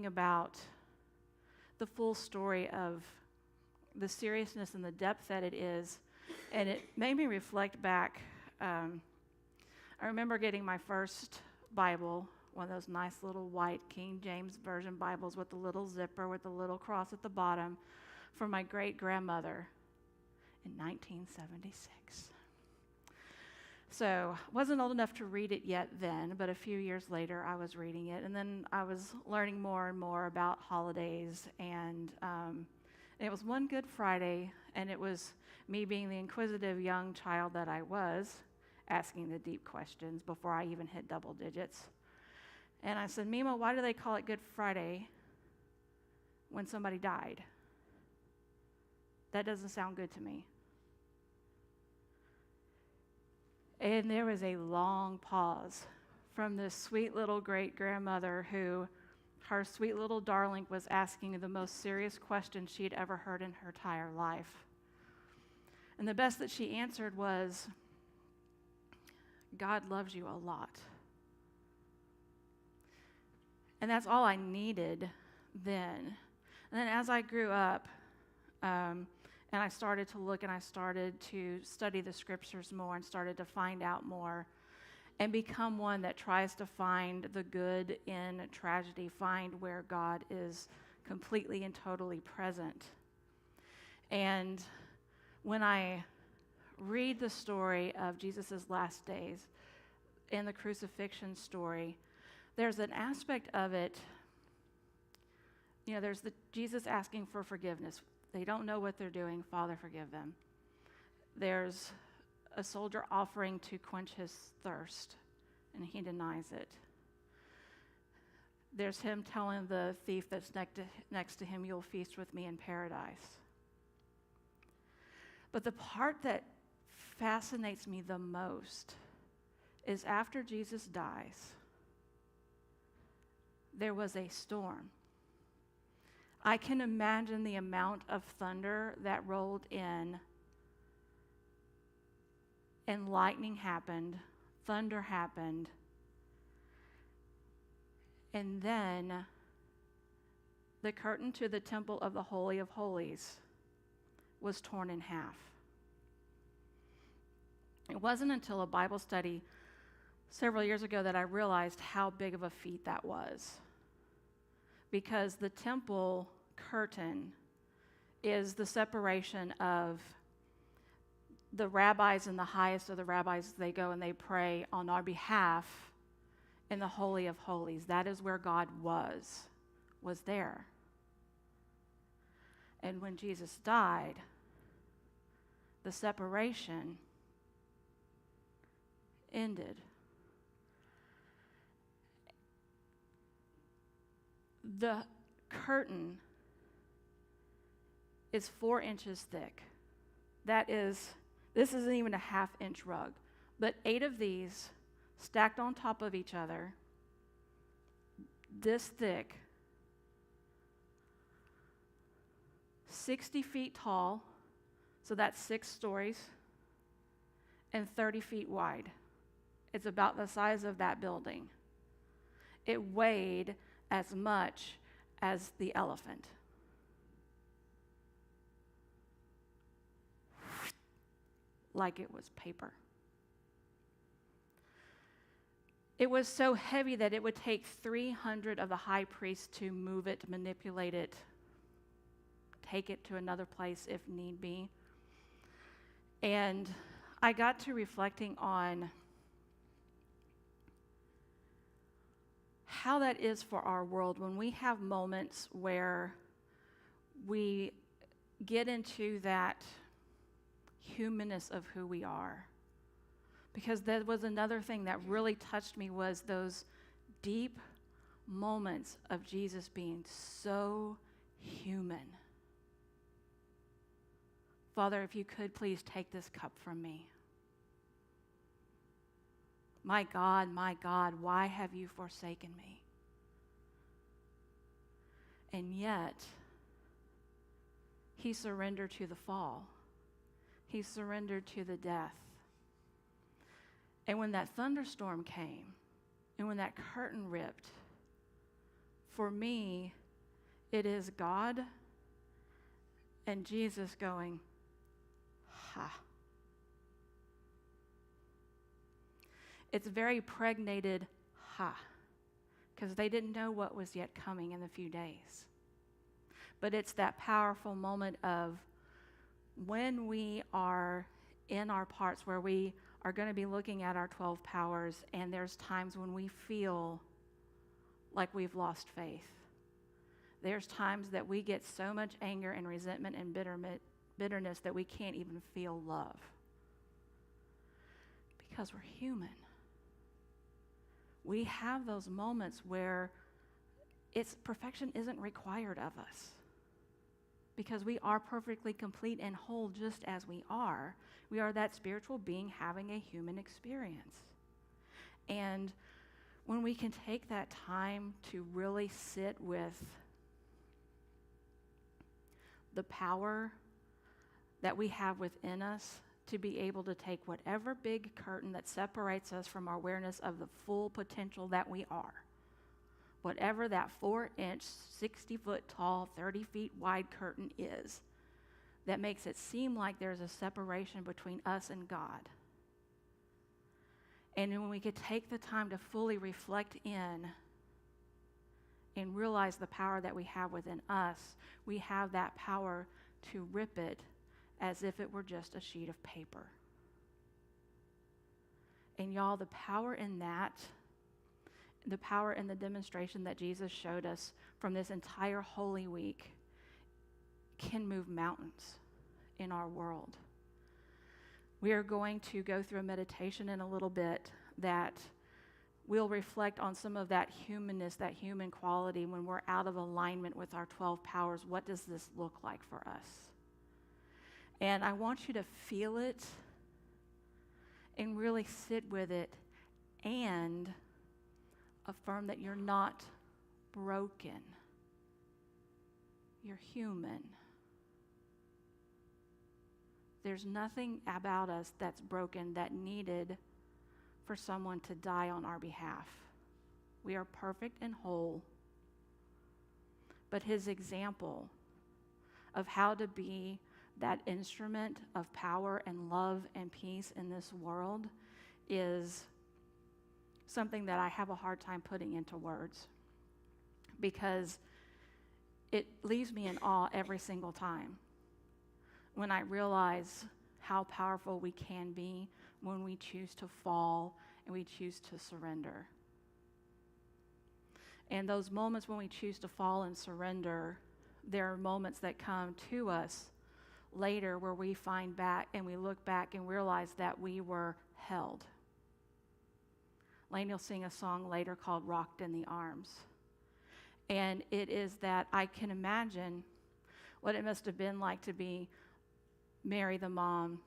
thinking about the full story of the seriousness and the depth that it is, and it made me reflect back. I remember getting my first Bible, one of those nice little white King James Version Bibles with the little zipper with the little cross at the bottom, from my great-grandmother in 1976. So wasn't old enough to read it yet then, but a few years later I was reading it, and then I was learning more and more about holidays, and it was one Good Friday, and it was me being the inquisitive young child that I was, asking the deep questions before I even hit double digits. And I said, Mima, why do they call it Good Friday when somebody died? That doesn't sound good to me. And there was a long pause from this sweet little great-grandmother who, her sweet little darling, was asking the most serious question she'd ever heard in her entire life. And the best that she answered was, God loves you a lot. And that's all I needed then. And then as I grew up, and I started to look and I started to study the scriptures more and started to find out more and become one that tries to find the good in tragedy, find where God is completely and totally present. And when I read the story of Jesus' last days and the crucifixion story, there's an aspect of it, there's the Jesus asking for forgiveness. They don't know what they're doing. Father, forgive them. There's a soldier offering to quench his thirst, and he denies it. There's him telling the thief that's next to him, you'll feast with me in paradise. But the part that fascinates me the most is after Jesus dies, there was a storm. I can imagine the amount of thunder that rolled in, and lightning happened, thunder happened, and then the curtain to the temple of the Holy of Holies was torn in half. It wasn't until a Bible study several years ago that I realized how big of a feat that was. Because the temple curtain is the separation of the rabbis and the highest of the rabbis. They go and they pray on our behalf in the Holy of Holies. That is where God was there. And when Jesus died, the separation ended. The curtain is 4 inches thick. This isn't even a half-inch rug, but 8 of these stacked on top of each other, this thick, 60 feet tall, so that's 6 stories, and 30 feet wide. It's about the size of that building. It weighed as much as the elephant. Like it was paper. It was so heavy that it would take 300 of the high priests to move it, manipulate it, take it to another place if need be. And I got to reflecting on how that is for our world when we have moments where we get into that humanness of who we are. Because that was another thing that really touched me, was those deep moments of Jesus being so human. Father, if you could please take this cup from me. My God, why have you forsaken me? And yet, he surrendered to the fall. He surrendered to the death. And when that thunderstorm came, and when that curtain ripped, For me, it is God and Jesus going, ha. It's very pregnated, ha, because they didn't know what was yet coming in the few days. But it's that powerful moment of when we are in our parts where we are going to be looking at our 12 powers, and there's times when we feel like we've lost faith. There's times that we get so much anger and resentment and bitterness that we can't even feel love. Because we're human. We have those moments where perfection isn't required of us. Because we are perfectly complete and whole just as we are. We are that spiritual being having a human experience. And when we can take that time to really sit with the power that we have within us to be able to take whatever big curtain that separates us from our awareness of the full potential that we are, whatever that 4-inch, 60-foot tall, 30 feet wide curtain is, that makes it seem like there's a separation between us and God. And when we could take the time to fully reflect in and realize the power that we have within us, we have that power to rip it as if it were just a sheet of paper. And y'all, the power in that, the power in the demonstration that Jesus showed us from this entire Holy Week can move mountains in our world. We are going to go through a meditation in a little bit that will reflect on some of that humanness, that human quality when we're out of alignment with our 12 powers. What does this look like for us? And I want you to feel it and really sit with it and affirm that you're not broken. You're human. There's nothing about us that's broken that needed for someone to die on our behalf. We are perfect and whole. But his example of how to be that instrument of power and love and peace in this world is something that I have a hard time putting into words, because it leaves me in awe every single time when I realize how powerful we can be when we choose to fall and we choose to surrender. And those moments when we choose to fall and surrender, there are moments that come to us later where we find back and we look back and realize that we were held. Lane will sing a song later called Rocked in the Arms. And it is that I can imagine what it must have been like to be Mary the mom,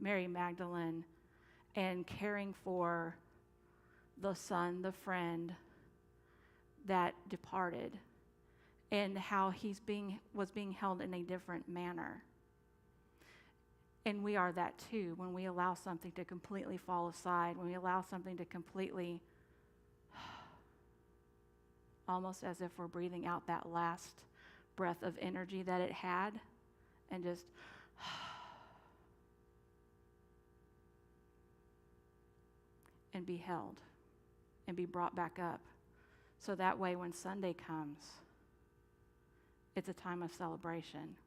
Mary Magdalene, and caring for the son, the friend that departed, and how was being held in a different manner. And we are that too when we allow something to completely fall aside, when we allow something to completely, almost as if we're breathing out that last breath of energy that it had, and just and be held and be brought back up. So that way when Sunday comes, it's a time of celebration.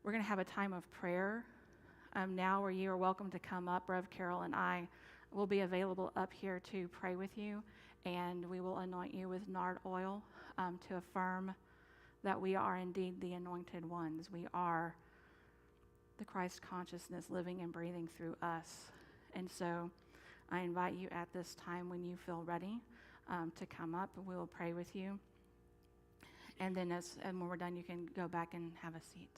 We're going to have a time of prayer now where you are welcome to come up. Rev Carol and I will be available up here to pray with you, and we will anoint you with nard oil to affirm that we are indeed the anointed ones. We are the Christ consciousness living and breathing through us. And so I invite you at this time, when you feel ready, to come up, and we will pray with you. And then when we're done, you can go back and have a seat.